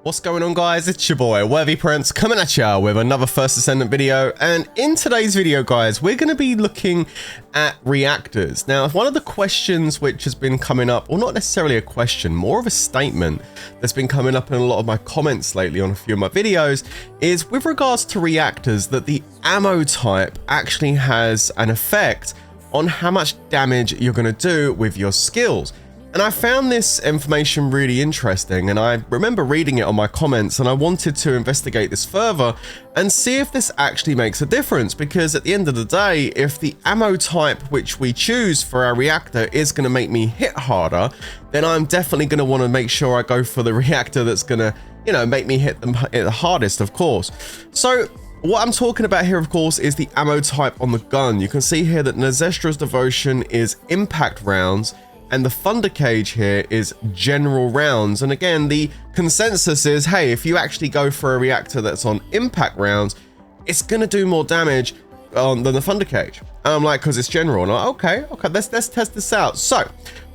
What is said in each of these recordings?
What's going on, guys? It's your boy Worthy Prince coming at ya with another first Descendant video, and in today's video, guys, we're going to be looking at reactors. Now, one of the questions which has been coming up, or not necessarily a question, more of a statement that's been coming up in a lot of my comments lately on a few of my videos, is with regards to reactors, that the ammo type actually has an effect on how much damage you're going to do with your skills. And I found this information really interesting, and I remember reading it on my comments, and I wanted to investigate this further and see if this actually makes a difference, because at the end of the day, if the ammo type which we choose for our reactor is going to make me hit harder, then I'm definitely going to want to make sure I go for the reactor that's going to, you know, make me hit the hardest, of course. So what I'm talking about here, of course, is the ammo type on the gun. You can see here that Nezestra's Devotion is impact rounds, and the Thunder Cage here is general rounds. And again, the consensus is, hey, if you actually go for a reactor that's on impact rounds, it's gonna do more damage than the Thunder Cage. And I'm like, because it's general. And I'm like, okay, let's test this out. So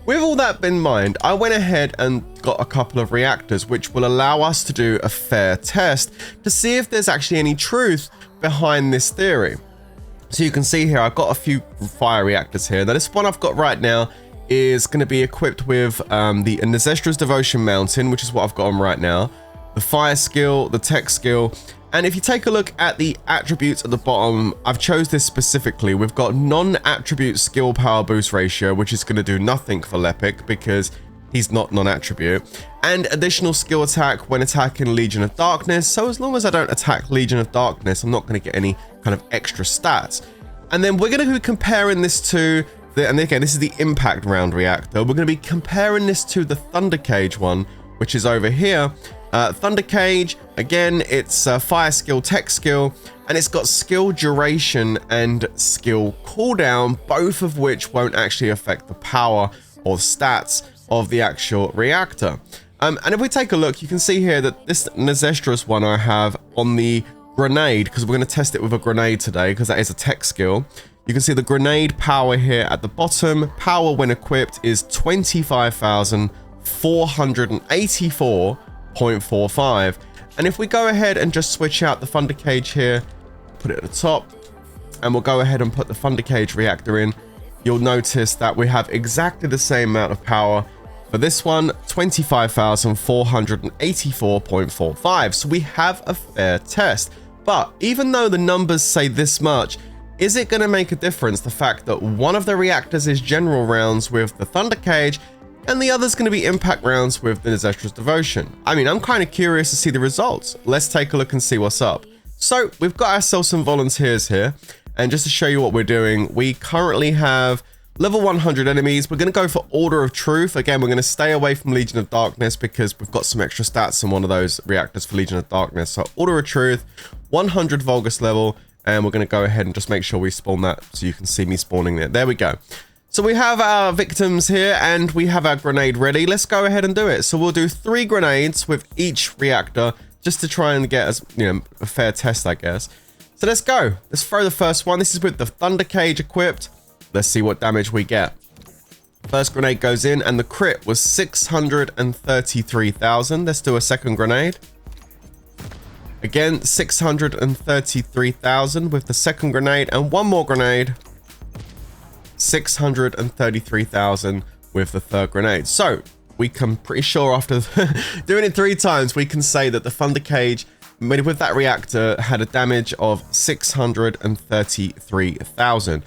with all that in mind, I went ahead and got a couple of reactors which will allow us to do a fair test to see if there's actually any truth behind this theory. So you can see here, I've got a few fire reactors here. Now this one I've got right now is going to be equipped with the Nezestra's Devotion Mountain, which is what I've got on right now, the fire skill, the tech skill. And if you take a look at the attributes at the bottom, I've chose this specifically. We've got non-attribute skill power boost ratio, which is going to do nothing for Lepic because he's not non-attribute, and additional skill attack when attacking Legion of Darkness. So as long as I don't attack Legion of Darkness, I'm not going to get any kind of extra stats. And then we're going to be comparing this to and again, this is the impact round reactor. We're going to be comparing this to the Thunder Cage one, which is over here. Thunder Cage, again, it's fire skill, tech skill, and it's got skill duration and skill cooldown, both of which won't actually affect the power or stats of the actual reactor. And if we take a look, you can see here that this Nezestra's one I have on the grenade, because we're going to test it with a grenade today, because that is a tech skill. You can see the grenade power here at the bottom. Power when equipped is 25,484.45. And if we go ahead and just switch out the Thunder Cage here, put it at the top, and we'll go ahead and put the Thunder Cage reactor in, you'll notice that we have exactly the same amount of power. For this one, 25,484.45. So we have a fair test. But even though the numbers say this much, is it going to make a difference, the fact that one of the reactors is general rounds with the Thunder Cage and the other's going to be impact rounds with the Nezestra's Devotion? I mean, I'm kind of curious to see the results. Let's take a look and see what's up. So we've got ourselves some volunteers here, and just to show you what we're doing, we currently have level 100 enemies. We're going to go for Order of Truth. Again, we're going to stay away from Legion of Darkness because we've got some extra stats in one of those reactors for Legion of Darkness. So Order of Truth, 100 Vulgus level. And we're going to go ahead and just make sure we spawn that so you can see me spawning there. There we go. So we have our victims here and we have our grenade ready. Let's go ahead and do it. So we'll do 3 grenades with each reactor just to try and get a fair test, I guess. So let's go. Let's throw the first one. This is with the Thunder Cage equipped. Let's see what damage we get. First grenade goes in and the crit was 633,000. Let's do a second grenade. Again, 633,000 with the second grenade, and one more grenade, 633,000 with the third grenade. So we can pretty sure after doing it 3 times, we can say that the Thunder Cage with that reactor had a damage of 633,000.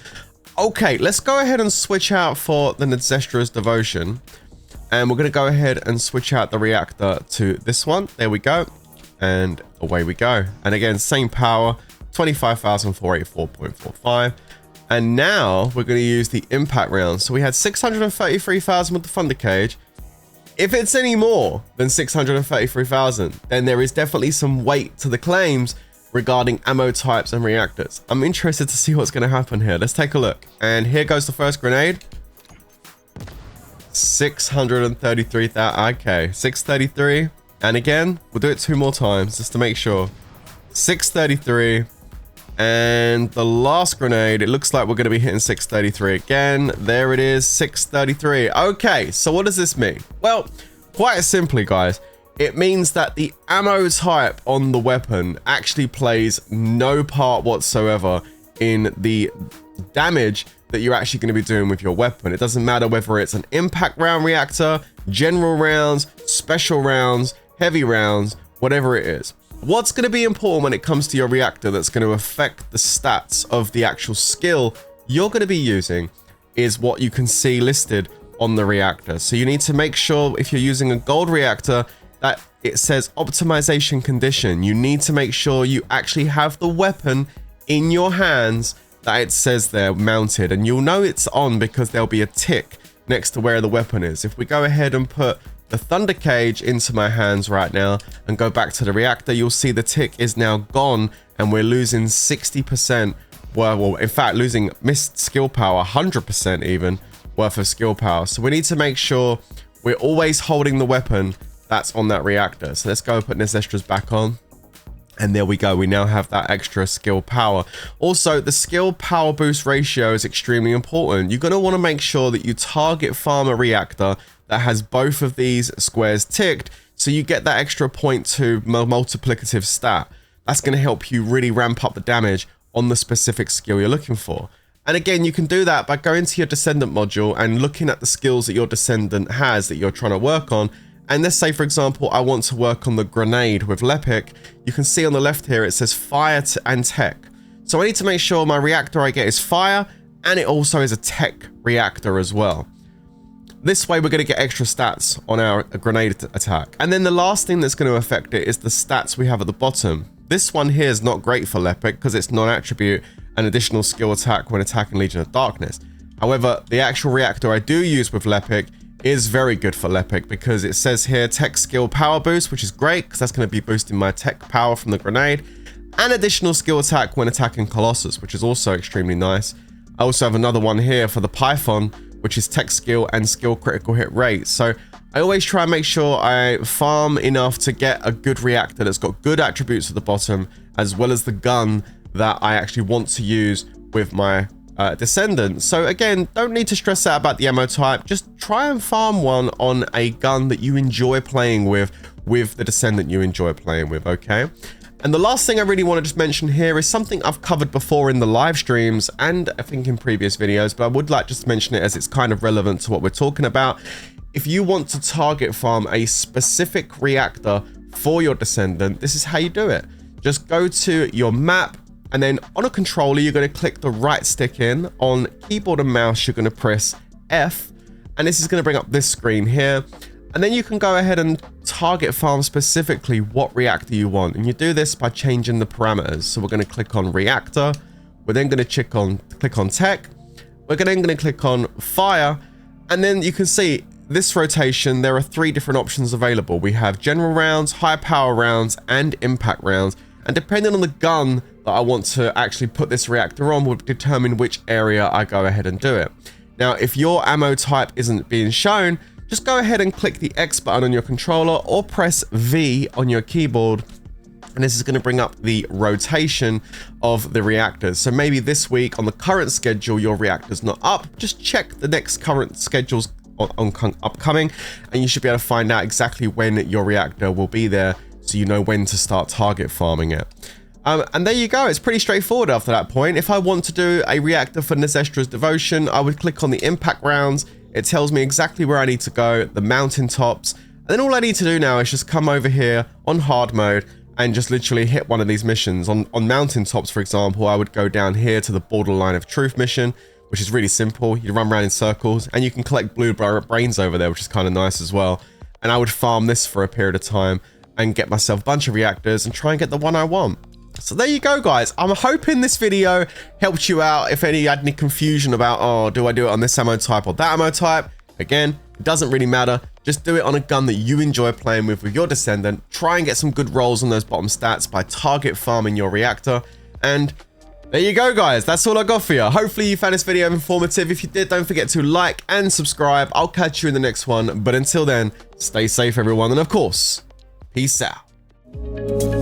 Okay, let's go ahead and switch out for the Nezestra's Devotion, and we're going to go ahead and switch out the reactor to this one. There we go. And away we go. And again, same power, 25,484.45. And now we're going to use the impact round. So we had 633,000 with the Thunder Cage. If it's any more than 633,000, then there is definitely some weight to the claims regarding ammo types and reactors. I'm interested to see what's going to happen here. Let's take a look. And here goes the first grenade. 633,000. Okay, 633. And again, we'll do it 2 more times just to make sure. 633. And the last grenade, it looks like we're going to be hitting 633 again. There it is, 633. Okay, so what does this mean? Well, quite simply, guys, it means that the ammo type on the weapon actually plays no part whatsoever in the damage that you're actually going to be doing with your weapon. It doesn't matter whether it's an impact round reactor, general rounds, special rounds, heavy rounds, whatever it is. What's going to be important when it comes to your reactor that's going to affect the stats of the actual skill you're going to be using is what you can see listed on the reactor. So you need to make sure if you're using a gold reactor that it says optimization condition. You need to make sure you actually have the weapon in your hands that it says they're mounted, and you'll know it's on because there'll be a tick next to where the weapon is. If we go ahead and put the thunder cage into my hands right now and go back to the reactor, you'll see the tick is now gone and we're losing 60%. Well, in fact, losing missed skill power, 100% even worth of skill power. So we need to make sure we're always holding the weapon that's on that reactor. So let's go and put this extras back on. And there we go. We now have that extra skill power. Also, the skill power boost ratio is extremely important. You're going to want to make sure that you target farm a reactor that has both of these squares ticked, so you get that extra 0.2 multiplicative stat. That's going to help you really ramp up the damage on the specific skill you're looking for. And again, you can do that by going to your Descendant module and looking at the skills that your Descendant has that you're trying to work on. And let's say, for example, I want to work on the grenade with Lepic. You can see on the left here, it says fire and tech. So I need to make sure my reactor I get is fire, and it also is a tech reactor as well. This way, we're going to get extra stats on our grenade attack. And then the last thing that's going to affect it is the stats we have at the bottom. This one here is not great for Lepic because it's non-attribute and additional skill attack when attacking Legion of Darkness. However, the actual reactor I do use with Lepic is very good for Lepic because it says here tech skill power boost, which is great because that's going to be boosting my tech power from the grenade, and additional skill attack when attacking Colossus, which is also extremely nice. I also have another one here for the Python, which is tech skill and skill critical hit rate. So I always try and make sure I farm enough to get a good reactor that's got good attributes at the bottom, as well as the gun that I actually want to use with my Descendant. So again, don't need to stress out about the ammo type. Just try and farm one on a gun that you enjoy playing with the Descendant you enjoy playing with, okay? And the last thing I really want to just mention here is something I've covered before in the live streams and I think in previous videos, but I would like just to mention it as it's kind of relevant to what we're talking about. If you want to target farm a specific reactor for your Descendant, this is how you do it. Just go to your map, and then on a controller, you're going to click the right stick in. On keyboard and mouse, you're going to press F, and this is going to bring up this screen here. And then you can go ahead and target farm specifically what reactor you want. And you do this by changing the parameters. So we're going to click on reactor. We're then going to click on tech. We're then going to click on fire. And then you can see this rotation, there are 3 different options available. We have general rounds, high power rounds, and impact rounds. And depending on the gun that I want to actually put this reactor on will determine which area I go ahead and do it. Now, if your ammo type isn't being shown, just go ahead and click the X button on your controller or press V on your keyboard. And this is going to bring up the rotation of the reactors. So maybe this week on the current schedule, your reactor's not up. Just check the next current schedules on upcoming, and you should be able to find out exactly when your reactor will be there, so you know when to start target farming it. And there you go. It's pretty straightforward after that point. If I want to do a reactor for Nezestra's Devotion, I would click on the impact rounds. It tells me exactly where I need to go, the mountaintops. And then all I need to do now is just come over here on hard mode and just literally hit one of these missions. On mountaintops, for example, I would go down here to the Borderline of Truth mission, which is really simple. You run around in circles and you can collect blue brains over there, which is kind of nice as well. And I would farm this for a period of time and get myself a bunch of reactors and try and get the one I want. So there you go, guys. I'm hoping this video helped you out. If you had any confusion about, oh, do I do it on this ammo type or that ammo type? Again, it doesn't really matter. Just do it on a gun that you enjoy playing with your Descendant. Try and get some good rolls on those bottom stats by target farming your reactor. And there you go, guys. That's all I got for you. Hopefully you found this video informative. If you did, don't forget to like and subscribe. I'll catch you in the next one. But until then, stay safe, everyone. And of course, peace out.